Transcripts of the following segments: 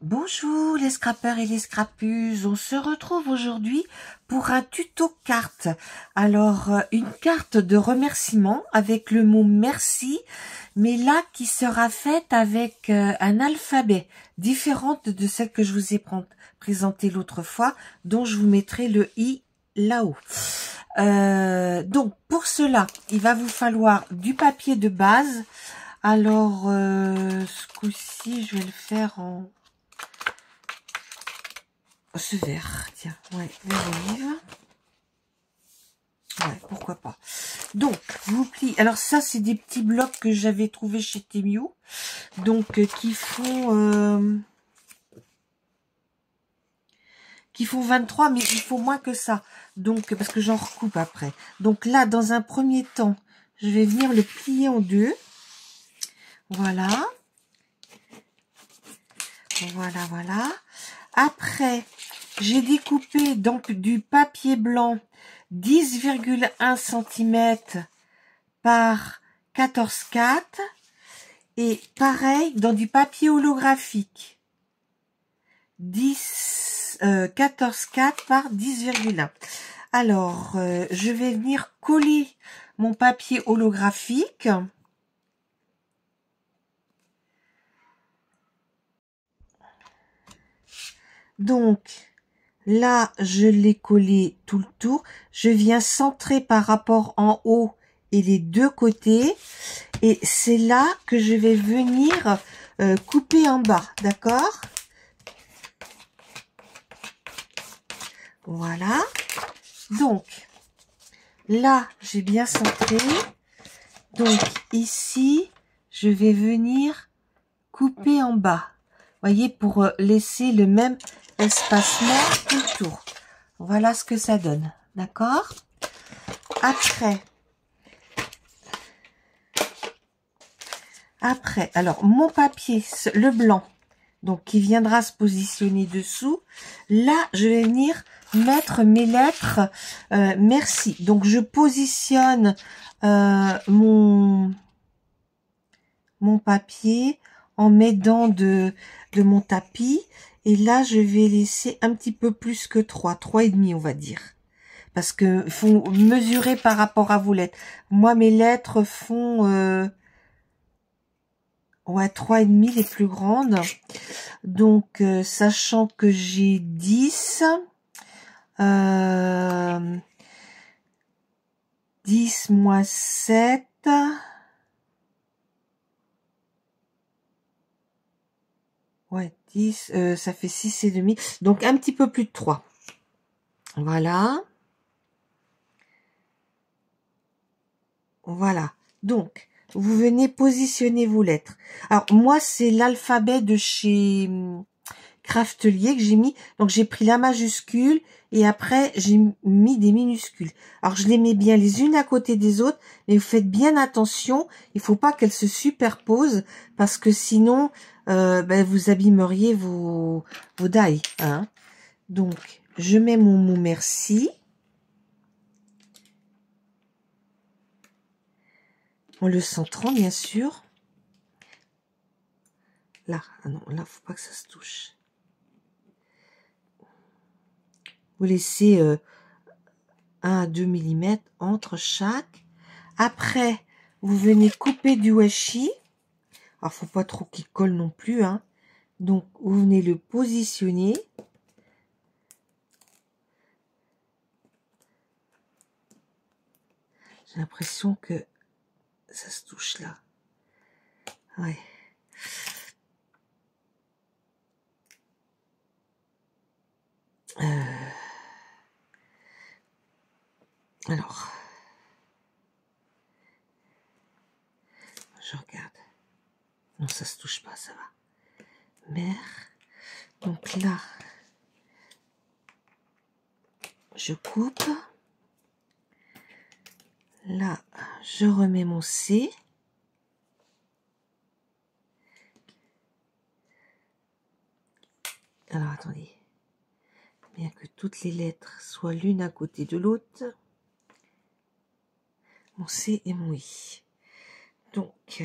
Bonjour les scrappeurs et les scrappeuses, on se retrouve aujourd'hui pour un tuto carte. Alors une carte de remerciement avec le mot merci, mais là qui sera faite avec un alphabet différente de celle que je vous ai présentée l'autre fois, dont je vous mettrai le i là-haut. Donc pour cela, il va vous falloir du papier de base. Alors ce coup-ci, je vais le faire en ce vert, tiens, ouais, vert olive. Ouais, pourquoi pas. Donc, vous pliez. Alors ça, c'est des petits blocs que j'avais trouvés chez Temu. Donc, qui font 23, mais il faut moins que ça. Donc, parce que j'en recoupe après. Donc là, dans un premier temps, je vais venir le plier en deux. Voilà. Voilà, voilà. Après, j'ai découpé donc du papier blanc 10,1 cm par 14,4 et pareil dans du papier holographique 14,4 par 10,1. Alors, je vais venir coller mon papier holographique. Donc, là, je l'ai collé tout le tour. Je viens centrer par rapport en haut et les deux côtés. Et c'est là que je vais venir couper en bas, d'accord? Voilà. Donc, là, j'ai bien centré. Donc, ici, je vais venir couper en bas. Voyez, pour laisser le même espacement tout le tour. Voilà ce que ça donne. D'accord? Après, alors, mon papier, le blanc, donc qui viendra se positionner dessous, là, je vais venir mettre mes lettres merci. Donc, je positionne mon papier en m'aidant de mon tapis. Et là, je vais laisser un petit peu plus que 3,5 on va dire. Parce que faut mesurer par rapport à vos lettres. Moi, mes lettres font ouais, 3,5 les plus grandes. Donc, sachant que j'ai 10 moins 7. Ouais, 10, ça fait 6,5. Donc, un petit peu plus de 3. Voilà. Voilà. Donc, vous venez positionner vos lettres. Alors, moi, c'est l'alphabet de chez Craftelier que j'ai mis. Donc, j'ai pris la majuscule et après, j'ai mis des minuscules. Alors, je les mets bien les unes à côté des autres, mais vous faites bien attention. Il faut pas qu'elles se superposent parce que sinon, vous abîmeriez vos die. Hein. Donc, je mets mon mot merci. En le centrant, bien sûr. Là, ah non, là, faut pas que ça se touche. Vous laissez 1 à 2 mm entre chaque. Après, vous venez couper du washi. Alors, faut pas trop qu'il colle non plus. Hein. Donc, vous venez le positionner. J'ai l'impression que ça se touche là. Ouais. Alors, je regarde. Non, ça se touche pas, ça va. Merde. Donc là, je coupe. Là, je remets mon C. Alors, attendez. Bien que toutes les lettres soient l'une à côté de l'autre. Mon C et mon I. Donc,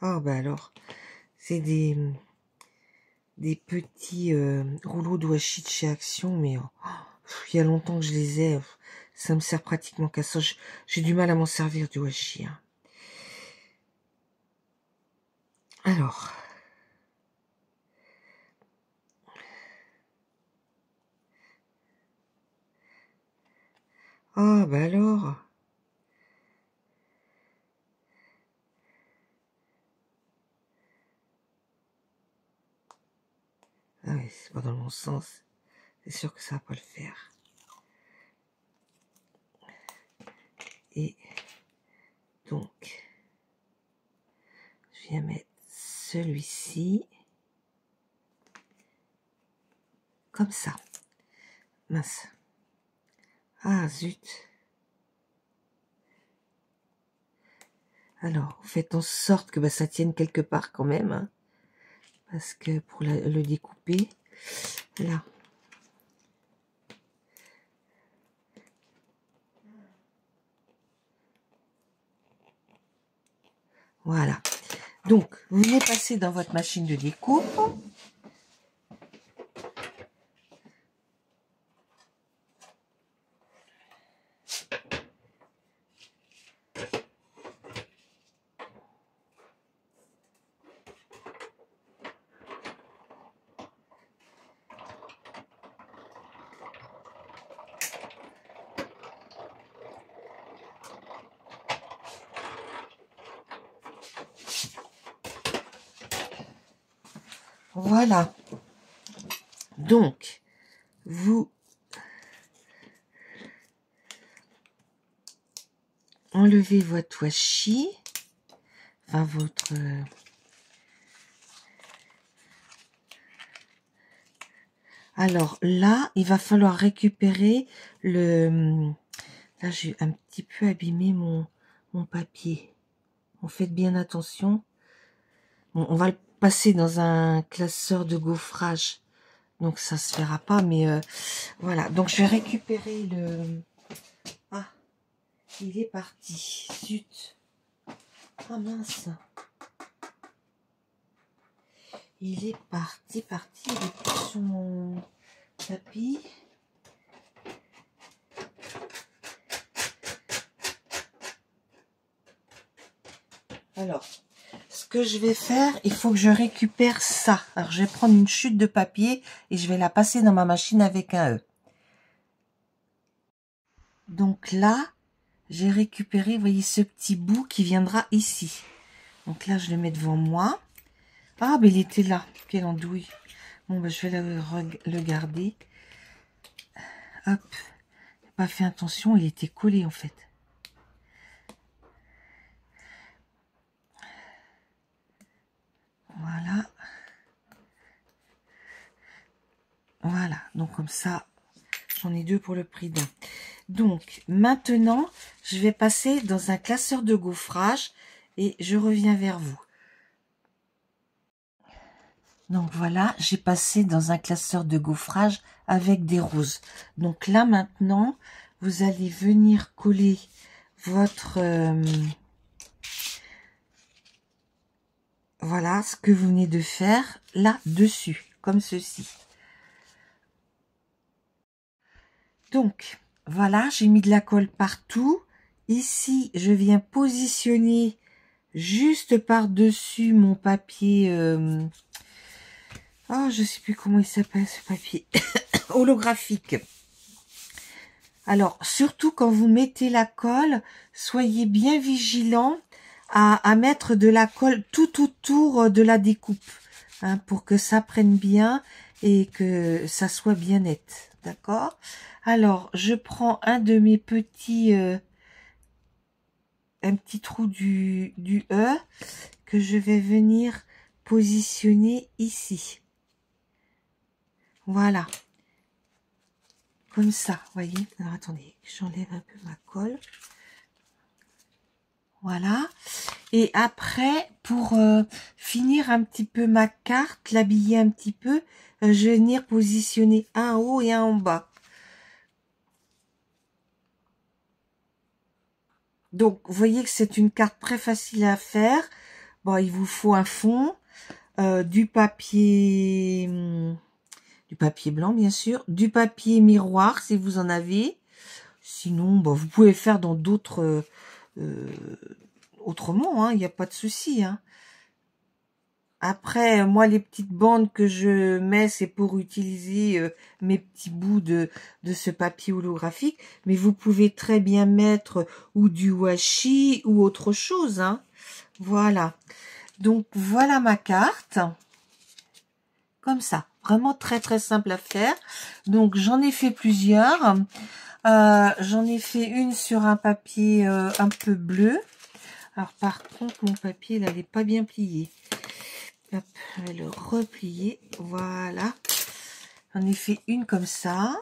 Ah bah alors, c'est des petits rouleaux de washi de chez Action, mais il y a longtemps que je les ai. Ça me sert pratiquement qu'à ça. J'ai du mal à m'en servir du washi. Hein. Alors. Ah bah alors. Ah oui, c'est pas dans le bon sens. C'est sûr que ça va pas le faire. Et donc, je viens mettre celui-ci. Comme ça. Mince. Ah, zut. Alors, vous faites en sorte que ça tienne quelque part quand même. Hein, parce que pour le découper, là. Voilà. Donc, vous venez passer dans votre machine de découpe. Voilà. Donc, vous enlevez votre washi, enfin votre... Alors là, il va falloir récupérer le... Là, j'ai un petit peu abîmé mon papier. Bon, faites bien attention. Bon, on va le passer dans un classeur de gaufrage. Donc ça se verra pas, mais voilà. Donc je vais récupérer le... Ah, il est parti. Zut. Ah mince. Il est parti. Il est plus sur mon tapis. Alors, ce que je vais faire, il faut que je récupère ça. Alors, je vais prendre une chute de papier et je vais la passer dans ma machine avec un E. Donc là, j'ai récupéré, vous voyez, ce petit bout qui viendra ici. Donc là, je le mets devant moi. Ah, ben il était là. Quelle andouille. Bon, ben, je vais le garder. Hop. J'ai pas fait attention, il était collé en fait. Voilà. Voilà. Donc comme ça, j'en ai deux pour le prix d'un. Donc maintenant, je vais passer dans un classeur de gaufrage et je reviens vers vous. Donc voilà, j'ai passé dans un classeur de gaufrage avec des roses. Donc là maintenant, vous allez venir coller votre... voilà ce que vous venez de faire là dessus, comme ceci. Donc voilà, j'ai mis de la colle partout. Ici, je viens positionner juste par-dessus mon papier... oh, je sais plus comment il s'appelle ce papier. Holographique. Alors, surtout quand vous mettez la colle, soyez bien vigilant à mettre de la colle tout autour de la découpe. Hein, pour que ça prenne bien et que ça soit bien net. D'accord? Alors, je prends un de mes petits... un petit trou du E que je vais venir positionner ici. Voilà. Comme ça, voyez. Alors, attendez, j'enlève un peu ma colle. Voilà. Et après, pour finir un petit peu ma carte, l'habiller un petit peu, je vais venir positionner un en haut et un en bas. Donc, vous voyez que c'est une carte très facile à faire. Bon, il vous faut un fond, du papier blanc bien sûr, du papier miroir si vous en avez. Sinon, bon, vous pouvez faire dans d'autres autrement, hein, il n'y a pas de souci. Hein. Après, moi, les petites bandes que je mets, c'est pour utiliser mes petits bouts de ce papier holographique. Mais vous pouvez très bien mettre ou du washi ou autre chose. Hein. Voilà. Donc, voilà ma carte. Comme ça. Vraiment très, très simple à faire. Donc, j'en ai fait plusieurs. J'en ai fait une sur un papier un peu bleu. Alors, par contre, mon papier, là, il n'est pas bien plié. Hop, je vais le replier. Voilà. J'en ai fait une comme ça.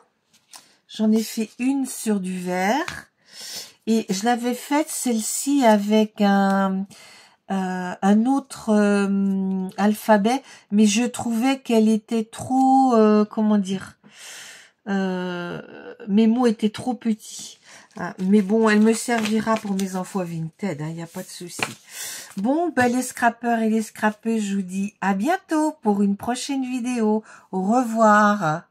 J'en ai fait une sur du vert. Et je l'avais faite, celle-ci, avec un autre alphabet. Mais je trouvais qu'elle était trop... comment dire, mes mots étaient trop petits. Ah, mais bon, elle me servira pour mes enfants Vinted, il n'y a pas de souci. Bon, ben les scrappeurs et les scrappeuses, je vous dis à bientôt pour une prochaine vidéo. Au revoir.